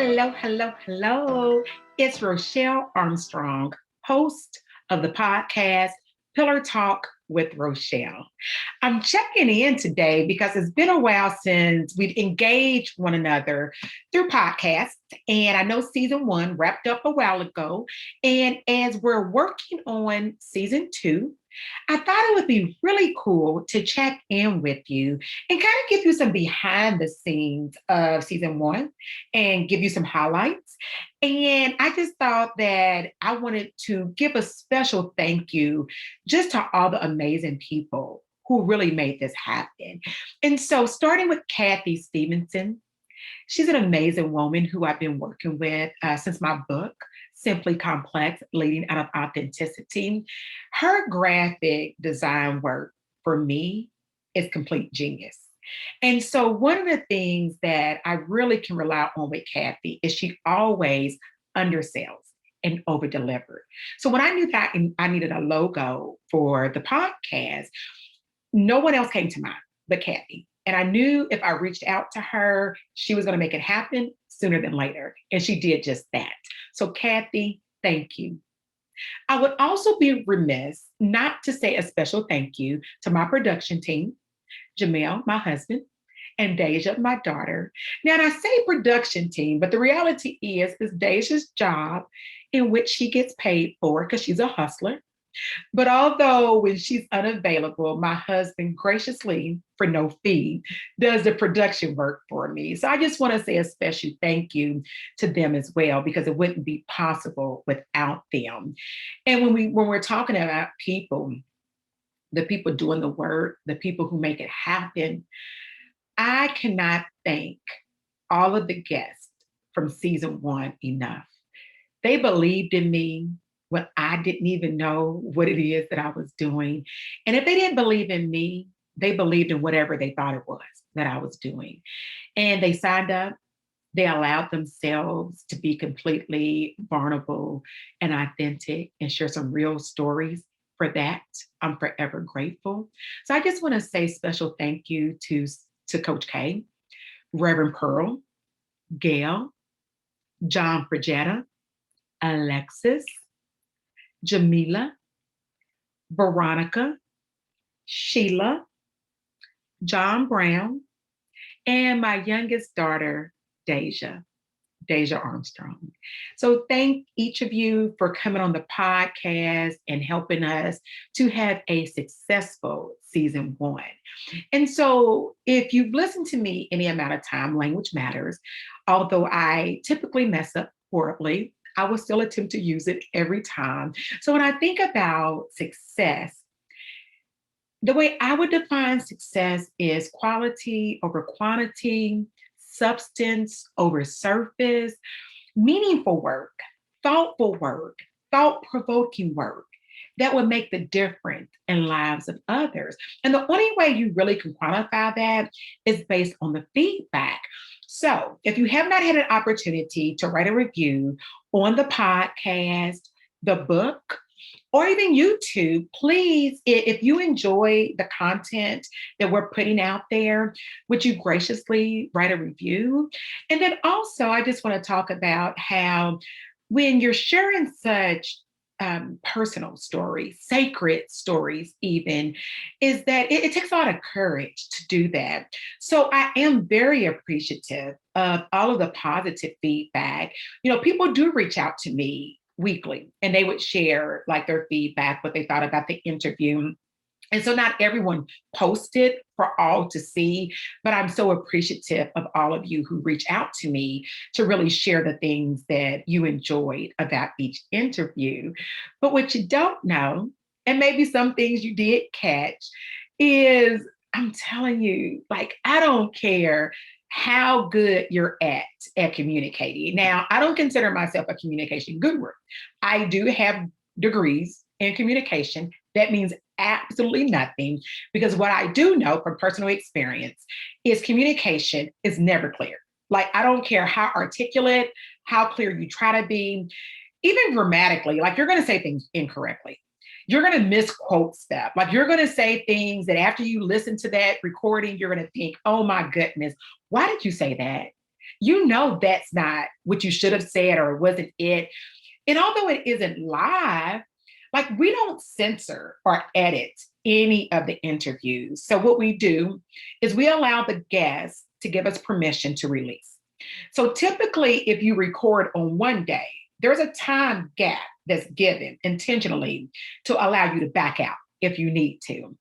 Hello, hello, hello. It's Rochelle Armstrong, host of the podcast Pillar Talk with Rochelle. I'm checking in today because it's been a while since we've engaged one another through podcasts. And I know season one wrapped up a while ago. And as we're working on season two, I thought it would be really cool to check in with you and kind of give you some behind the scenes of season one and give you some highlights. And I just thought that I wanted to give a special thank you just to all the amazing people who really made this happen. And so, starting with Kathy Stevenson, she's an amazing woman who I've been working with since my book, Simply Complex, Leading Out of Authenticity. Her graphic design work for me is complete genius. And so, one of the things that I really can rely on with Kathy is she always undersells and over delivered. So, when I knew that I needed a logo for the podcast, no one else came to mind but Kathy. And I knew if I reached out to her, she was going to make it happen sooner than later. And she did just that. So, Kathy, thank you. I would also be remiss not to say a special thank you to my production team, Jamel, my husband, and Deja, my daughter. Now, and I say production team, but the reality is Deja's job in which she gets paid for because she's a hustler. But although when she's unavailable, my husband graciously, for no fee, does the production work for me. So I just want to say a special thank you to them as well, because it wouldn't be possible without them. And when we're talking about people, the people doing the work, the people who make it happen, I cannot thank all of the guests from season one enough. They believed in me when I didn't even know what it is that I was doing. And if they didn't believe in me, they believed in whatever they thought it was that I was doing. And they signed up. They allowed themselves to be completely vulnerable and authentic and share some real stories. For that, I'm forever grateful. So I just want to say special thank you to Coach K, Reverend Pearl, Gail, John Progetta, Alexis, Jamila, Veronica, Sheila, John Brown, and my youngest daughter, Deja. Deja Armstrong. So thank each of you for coming on the podcast and helping us to have a successful season one. And so if you've listened to me any amount of time, language matters. Although I typically mess up horribly, I will still attempt to use it every time. So when I think about success, the way I would define success is quality over quantity, substance over surface, meaningful work, thoughtful work, thought provoking work that would make the difference in lives of others. And the only way you really can quantify that is based on the feedback. So if you have not had an opportunity to write a review on the podcast, the book, or even YouTube, please, if you enjoy the content that we're putting out there, would you graciously write a review? And then also, I just want to talk about how when you're sharing such personal stories, sacred stories, even, is that it takes a lot of courage to do that. So I am very appreciative of all of the positive feedback. You know, people do reach out to me weekly and they would share like their feedback, what they thought about the interview. And so not everyone posted for all to see, but I'm so appreciative of all of you who reach out to me to really share the things that you enjoyed about each interview. But what you don't know, and maybe some things you did catch, is I'm telling you, like, I don't care how good you're at communicating. Now, I don't consider myself a communication guru. I do have degrees in communication. That means absolutely nothing, because what I do know from personal experience is communication is never clear. Like, I don't care how articulate, how clear you try to be, even grammatically, like you're going to say things incorrectly. You're going to misquote stuff. Like, you're going to say things that after you listen to that recording, you're going to think, oh my goodness, why did you say that? You know that's not what you should have said or it wasn't it. And although it isn't live, like we don't censor or edit any of the interviews. So what we do is we allow the guests to give us permission to release. So typically, if you record on one day, there's a time gap that's given intentionally to allow you to back out if you need to.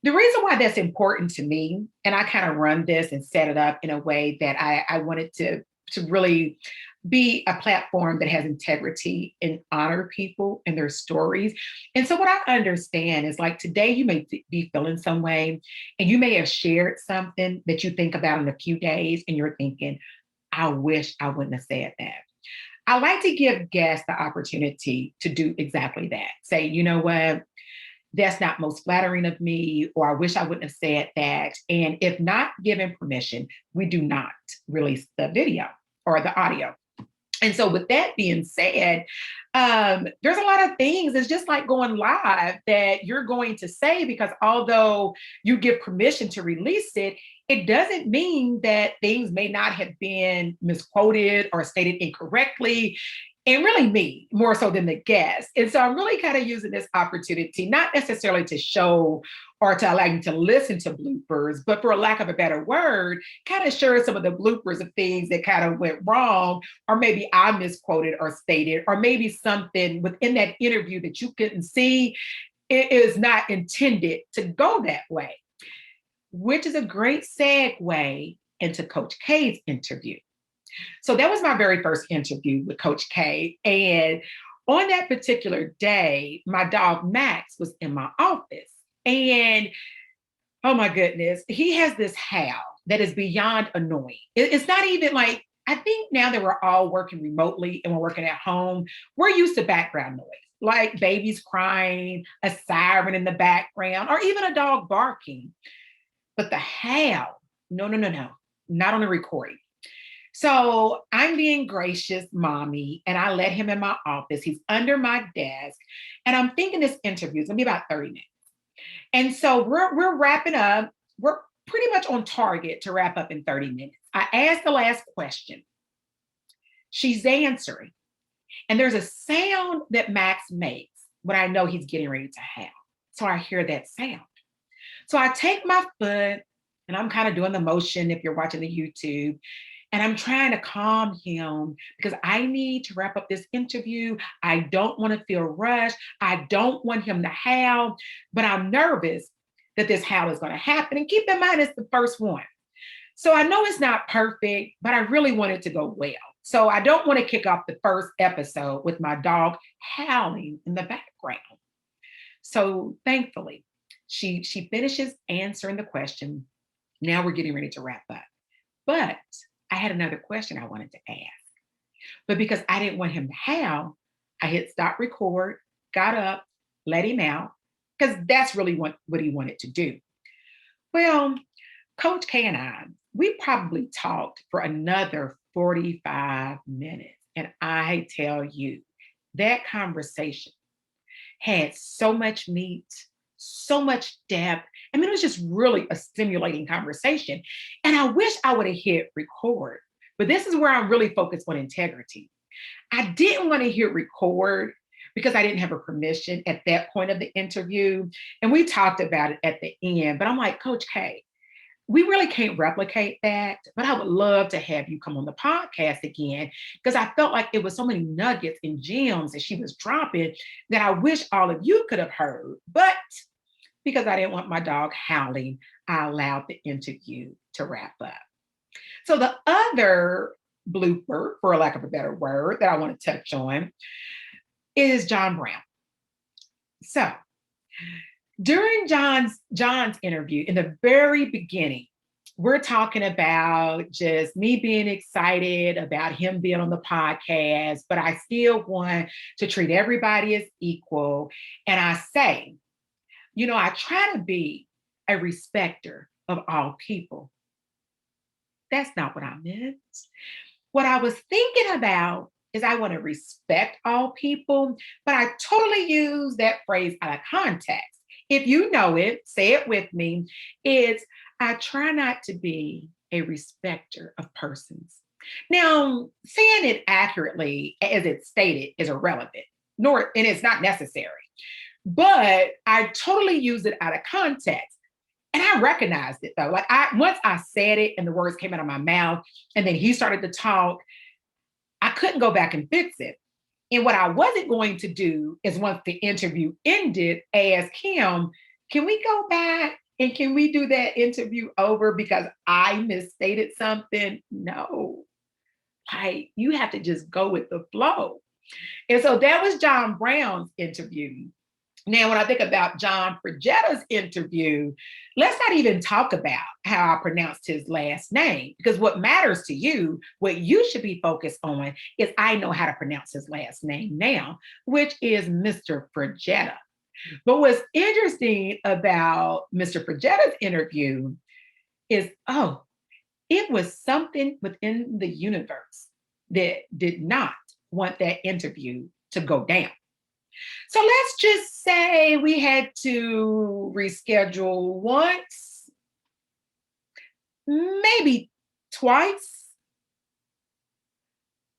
The reason why that's important to me, and I kind of run this and set it up in a way that I wanted to really be a platform that has integrity and honor people and their stories. And so what I understand is like today you may be feeling some way and you may have shared something that you think about in a few days and you're thinking, I wish I wouldn't have said that. I like to give guests the opportunity to do exactly that. Say, you know what? That's not most flattering of me, or I wish I wouldn't have said that. And if not given permission, we do not release the video or the audio. And so, with that being said, there's a lot of things. It's just like going live that you're going to say, because although you give permission to release it, it doesn't mean that things may not have been misquoted or stated incorrectly. And really me more so than the guest. And so I'm really kind of using this opportunity, not necessarily to show or to allow you to listen to bloopers, but for a lack of a better word, kind of share some of the bloopers of things that kind of went wrong, or maybe I misquoted or stated, or maybe something within that interview that you couldn't see. It is not intended to go that way, which is a great segue into Coach K's interview. So that was my very first interview with Coach K. And on that particular day, my dog Max was in my office. And oh my goodness, he has this howl that is beyond annoying. It's not even like, I think now that we're all working remotely and we're working at home, we're used to background noise, like babies crying, a siren in the background, or even a dog barking. But the howl, no, no, no, no, not on the recording. So I'm being gracious, mommy, and I let him in my office. He's under my desk, and I'm thinking this interview is gonna be about 30 minutes. And so we're wrapping up. We're pretty much on target to wrap up in 30 minutes. I asked the last question. She's answering, and there's a sound that Max makes when I know he's getting ready to howl. So I hear that sound. So I take my foot, and I'm kind of doing the motion if you're watching the YouTube. And I'm trying to calm him because I need to wrap up this interview. I don't want to feel rushed. I don't want him to howl, but I'm nervous that this howl is going to happen. And keep in mind, it's the first one. So I know it's not perfect, but I really want it to go well. So I don't want to kick off the first episode with my dog howling in the background. So thankfully, she finishes answering the question. Now we're getting ready to wrap up. But I had another question I wanted to ask. But because I didn't want him to howl, I hit stop record, got up, let him out, because that's really what he wanted to do. Well, Coach K and I, we probably talked for another 45 minutes. And I tell you, that conversation had so much meat, so much depth. I mean, it was just really a stimulating conversation. And I wish I would have hit record, but this is where I'm really focused on integrity. I didn't want to hit record because I didn't have a permission at that point of the interview. And we talked about it at the end, but I'm like, Coach K, we really can't replicate that, but I would love to have you come on the podcast again because I felt like it was so many nuggets and gems that she was dropping that I wish all of you could have heard. But because I didn't want my dog howling, I allowed the interview to wrap up. So the other blooper, for lack of a better word, that I want to touch on is John Brown. So during John's interview, in the very beginning, we're talking about just me being excited about him being on the podcast, but I still want to treat everybody as equal. And I say, you know, I try to be a respecter of all people. That's not what I meant. What I was thinking about is I want to respect all people, but I totally use that phrase out of context. If you know it, say it with me. It's I try not to be a respecter of persons. Now, saying it accurately as it's stated is irrelevant, nor and it's not necessary. But I totally used it out of context. And I recognized it though. Like I once I said it and the words came out of my mouth, and then he started to talk, I couldn't go back and fix it. And what I wasn't going to do is once the interview ended, ask him, can we go back and can we do that interview over because I misstated something? No, like you have to just go with the flow. And so that was John Brown's interview. Now, when I think about John Projetta's interview, let's not even talk about how I pronounced his last name, because what matters to you, what you should be focused on, is I know how to pronounce his last name now, which is Mr. Projetta. But what's interesting about Mr. Projetta's interview is, oh, it was something within the universe that did not want that interview to go down. So let's just say we had to reschedule once, maybe twice.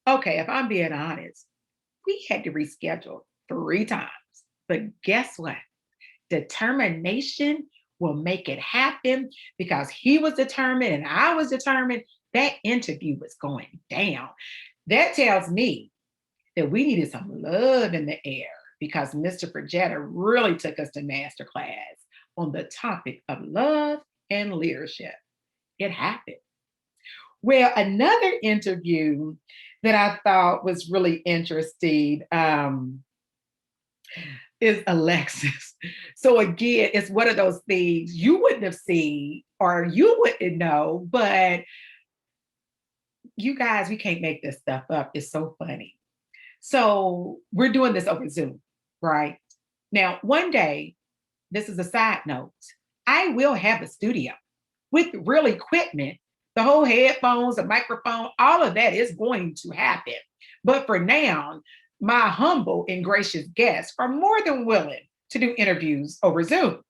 Okay, if I'm being honest, we had to reschedule 3 times. But guess what? Determination will make it happen because he was determined and I was determined. That interview was going down. That tells me that we needed some love in the air because Mr. Projetta really took us to master class on the topic of love and leadership. It happened. Well, another interview that I thought was really interesting is Alexis. So again, it's one of those things you wouldn't have seen or you wouldn't know, but you guys, we can't make this stuff up. It's so funny. So we're doing this over Zoom, right? Now, one day, this is a side note, I will have a studio with real equipment, the whole headphones, the microphone, all of that is going to happen. But for now, my humble and gracious guests are more than willing to do interviews over Zoom.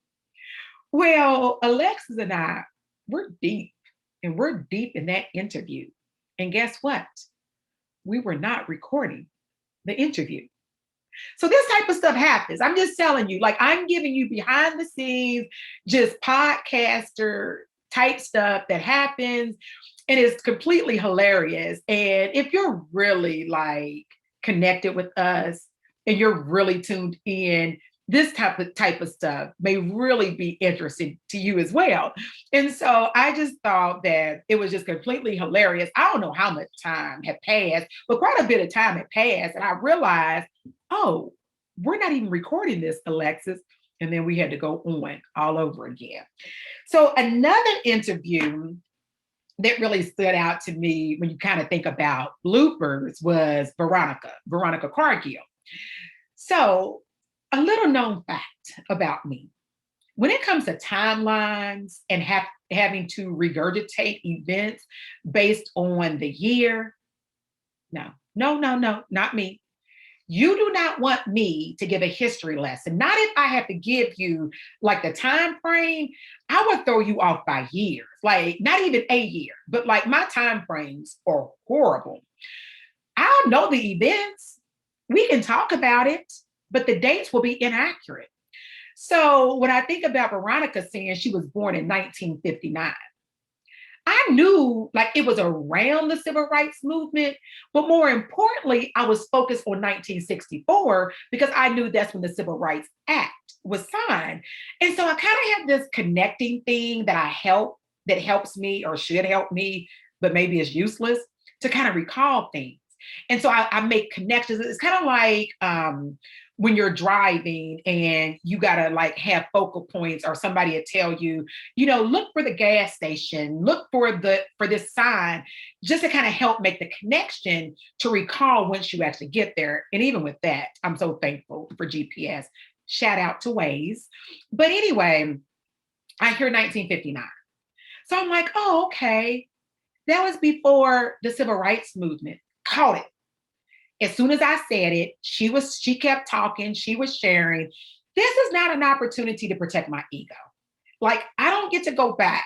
Well, Alexis and I, we're deep and we're deep in that interview. And guess what? We were not recording the interview. So this type of stuff happens. I'm just telling you, like I'm giving you behind the scenes, just podcaster type stuff that happens. And it's completely hilarious. And if you're really like connected with us and you're really tuned in, this type of stuff may really be interesting to you as well. And so I just thought that it was just completely hilarious. I don't know how much time had passed, but quite a bit of time had passed. And I realized, oh, we're not even recording this, Alexis. And then we had to go on all over again. So another interview that really stood out to me when you kind of think about bloopers was Veronica Cargill. So a little known fact about me. When it comes to timelines and having to regurgitate events based on the year, no, no, no, no, not me. You do not want me to give a history lesson. Not if I have to give you like the time frame. I would throw you off by years, like not even a year, but like my time frames are horrible. I'll know the events. We can talk about it, but the dates will be inaccurate. So when I think about Veronica saying she was born in 1959, I knew like it was around the civil rights movement, but more importantly, I was focused on 1964 because I knew that's when the Civil Rights Act was signed. And so I kind of have this connecting thing that helps me or should help me, but maybe it's useless to kind of recall things. And so I make connections. It's kind of like when you're driving and you gotta like have focal points or somebody will tell you, look for the gas station, look for this sign, just to kind of help make the connection to recall once you actually get there. And even with that, I'm so thankful for GPS. Shout out to Waze. But anyway, I hear 1959. So I'm like, oh, okay. That was before the civil rights movement. Caught it. As soon as I said it, she kept talking, she was sharing. This is not an opportunity to protect my ego. Like I don't get to go back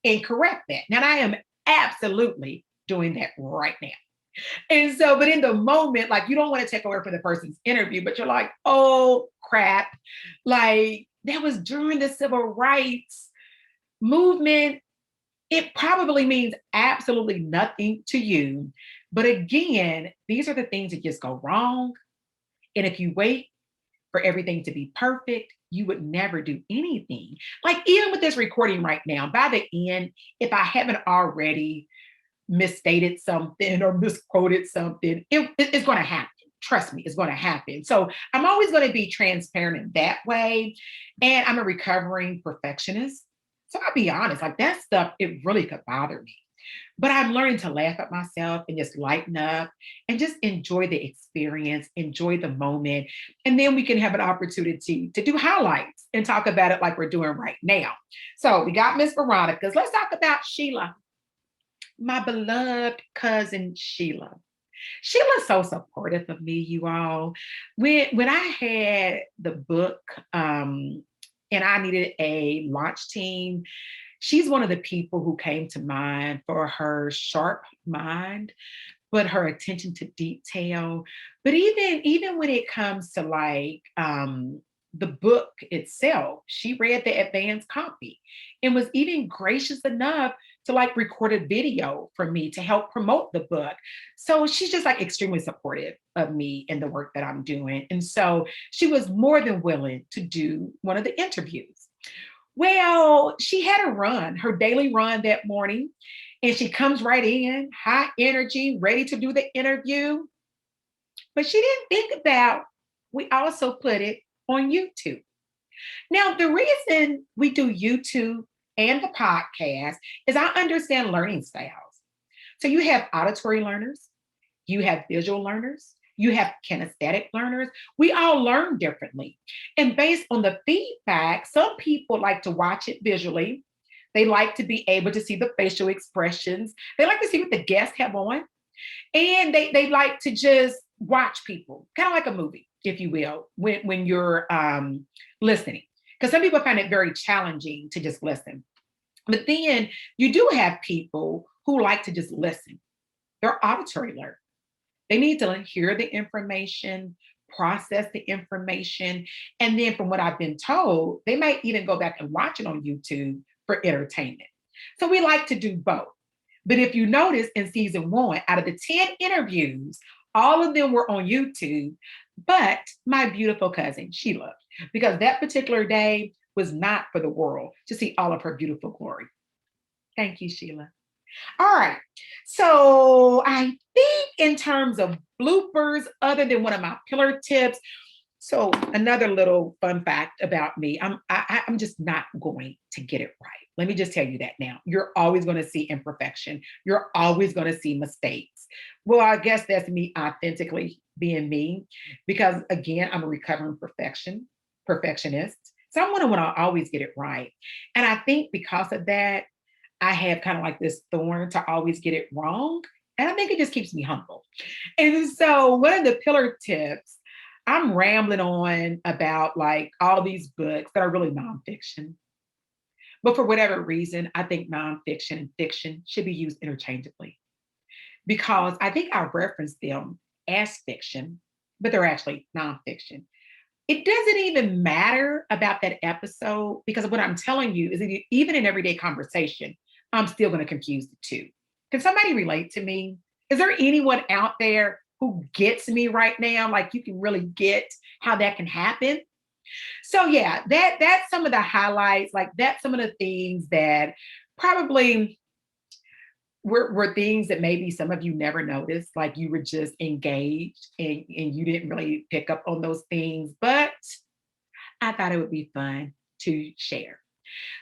and correct that. Now I am absolutely doing that right now. And so, but in the moment, like you don't want to take away from the person's interview, but you're like, oh crap. Like that was during the civil rights movement. It probably means absolutely nothing to you. But again, these are the things that just go wrong. And if you wait for everything to be perfect, you would never do anything. Like even with this recording right now, by the end, if I haven't already misstated something or misquoted something, it's going to happen. Trust me, it's going to happen. So I'm always going to be transparent in that way. And I'm a recovering perfectionist. So I'll be honest, like that stuff, it really could bother me. But I'm learning to laugh at myself and just lighten up and just enjoy the experience, enjoy the moment. And then we can have an opportunity to do highlights and talk about it like we're doing right now. So we got Miss Veronica's. Let's talk about Sheila, my beloved cousin Sheila. Sheila's so supportive of me, you all. When I had the book and I needed a launch team, she's one of the people who came to mind for her sharp mind, but her attention to detail. But even when it comes to like the book itself, she read the advanced copy and was even gracious enough to like record a video for me to help promote the book. So she's just like extremely supportive of me and the work that I'm doing. And so she was more than willing to do one of the interviews. Well, she had a run, her daily run that morning, and she comes right in, high energy, ready to do the interview. But she didn't think about we also put it on YouTube. Now, the reason we do YouTube and the podcast is I understand learning styles. So you have auditory learners, you have visual learners, you have kinesthetic learners. We all learn differently. And based on the feedback, some people like to watch it visually. They like to be able to see the facial expressions. They like to see what the guests have on. And they like to just watch people, kind of like a movie, if you will, when you're listening. Because some people find it very challenging to just listen. But then you do have people who like to just listen. They're auditory learners. They need to hear the information, process the information. And then, from what I've been told, they might even go back and watch it on YouTube for entertainment. So we like to do both. But if you notice in season one, out of the 10 interviews, all of them were on YouTube, but my beautiful cousin, Sheila, because that particular day was not for the world to see all of her beautiful glory. Thank you, Sheila. All right. So I think in terms of bloopers, other than one of my pillar tips, so another little fun fact about me, I'm just not going to get it right. Let me just tell you that now. You're always going to see imperfection. You're always going to see mistakes. Well, I guess that's me authentically being me, because again, I'm a recovering perfectionist. So I'm going to want to always get it right. And I think because of that, I have kind of like this thorn to always get it wrong. And I think it just keeps me humble. And so one of the pillar tips, I'm rambling on about like all these books that are really nonfiction. But for whatever reason, I think nonfiction and fiction should be used interchangeably, because I think I reference them as fiction, but they're actually nonfiction. It doesn't even matter about that episode, because what I'm telling you is that even in everyday conversation, I'm still going to confuse the two. Can somebody relate to me? Is there anyone out there who gets me right now? Like you can really get how that can happen? So yeah, that's some of the highlights, like that's some of the things that probably were things that maybe some of you never noticed, like you were just engaged and you didn't really pick up on those things, but I thought it would be fun to share.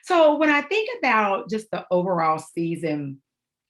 So when I think about just the overall season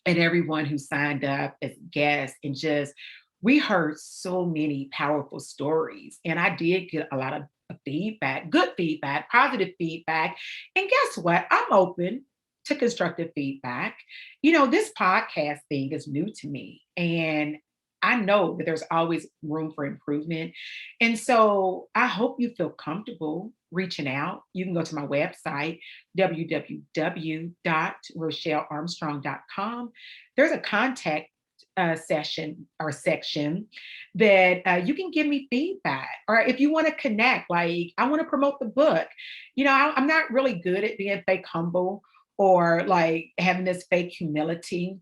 and everyone who signed up as guests, and just we heard so many powerful stories, and I did get a lot of feedback, good feedback, positive feedback. And guess what? I'm open to constructive feedback. You know, this podcast thing is new to me, and I know that there's always room for improvement. And so I hope you feel comfortable reaching out. You can go to my website, www.rochellearmstrong.com. There's a contact session or section that you can give me feedback. Or if you want to connect, like I want to promote the book. I'm not really good at being fake humble or like having this fake humility.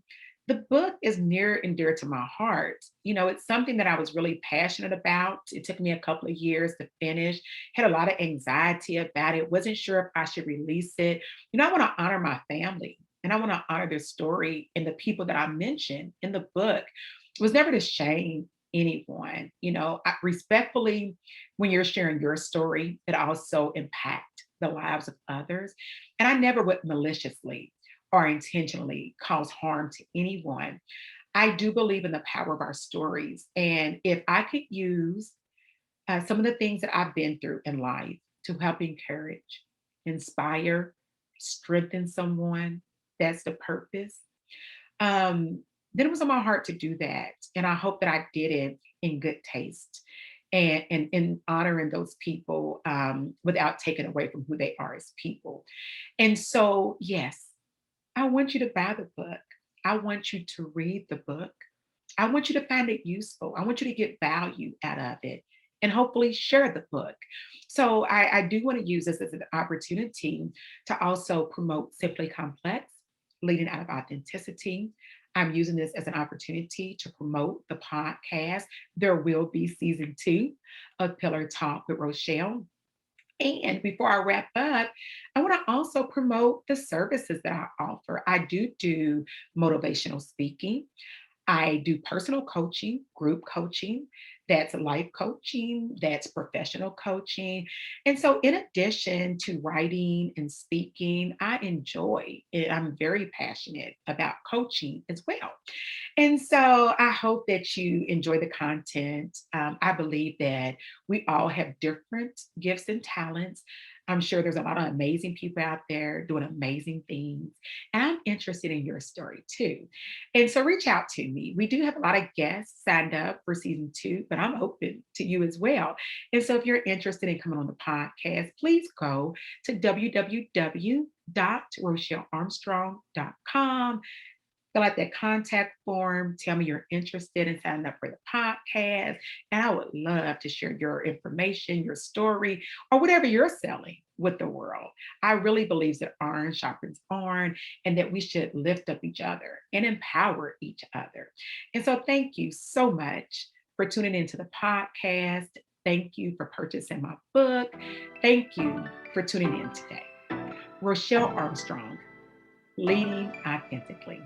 The book is near and dear to my heart. It's something that I was really passionate about. It took me a couple of years to finish, had a lot of anxiety about it, wasn't sure if I should release it. I want to honor my family and I want to honor their story and the people that I mentioned in the book. It was never to shame anyone. Respectfully, when you're sharing your story, it also impact the lives of others. And I never would maliciously or intentionally cause harm to anyone. I do believe in the power of our stories. And if I could use some of the things that I've been through in life to help encourage, inspire, strengthen someone, that's the purpose. Then it was on my heart to do that. And I hope that I did it in good taste and in honoring those people without taking away from who they are as people. And so, yes, I want you to buy the book. I want you to read the book. I want you to find it useful. I want you to get value out of it and hopefully share the book. So I do want to use this as an opportunity to also promote Simply Complex, leading out of authenticity. I'm using this as an opportunity to promote the podcast. There will be season 2 of Pillar Talk with Rochelle. And before I wrap up, I want to also promote the services that I offer. I do motivational speaking. I do personal coaching, group coaching, that's life coaching, that's professional coaching. And so, in addition to writing and speaking, I enjoy it. I'm very passionate about coaching as well. And so I hope that you enjoy the content. I believe that we all have different gifts and talents. I'm sure there's a lot of amazing people out there doing amazing things. And I'm interested in your story too. And so reach out to me. We do have a lot of guests signed up for season 2, but I'm open to you as well. And so if you're interested in coming on the podcast, please go to www.rochellearmstrong.com, fill out that contact form, tell me you're interested in signing up for the podcast. And I would love to share your information, your story, or whatever you're selling with the world. I really believe that iron sharpens iron and that we should lift up each other and empower each other. And so thank you so much for tuning into the podcast. Thank you for purchasing my book. Thank you for tuning in today. Rochelle Armstrong, leading authentically.